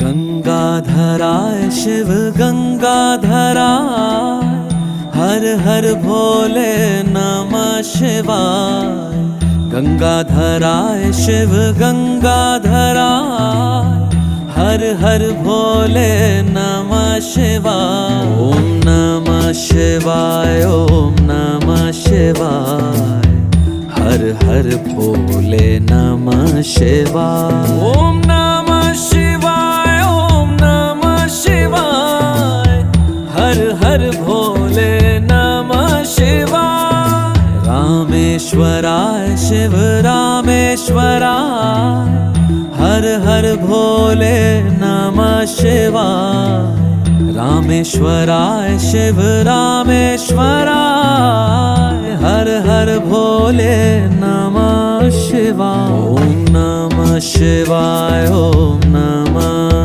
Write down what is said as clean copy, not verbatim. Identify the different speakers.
Speaker 1: गंगाधराय शिव गंगाधराय, हर हर भोले नमः शिवाय। गंगाधराय शिव गंगाधराय, हर हर भोले नमः शिवाय। ओम नमः शिवाय, ओम नमः शिवाय, हर हर भोले नमः शिवाय। ओम नमः शिवाय, ओम नमः शिवाय, हर हर भोले नमः शिवाय। रामेश्वराय शिव रामेश्वराय, हर हर भोले नमः शिवाय। रामेश्वराय शिव रामेश्वराय, हर हर भोले नमः शिवाय। ओम नमः शिवाय, ओम नमः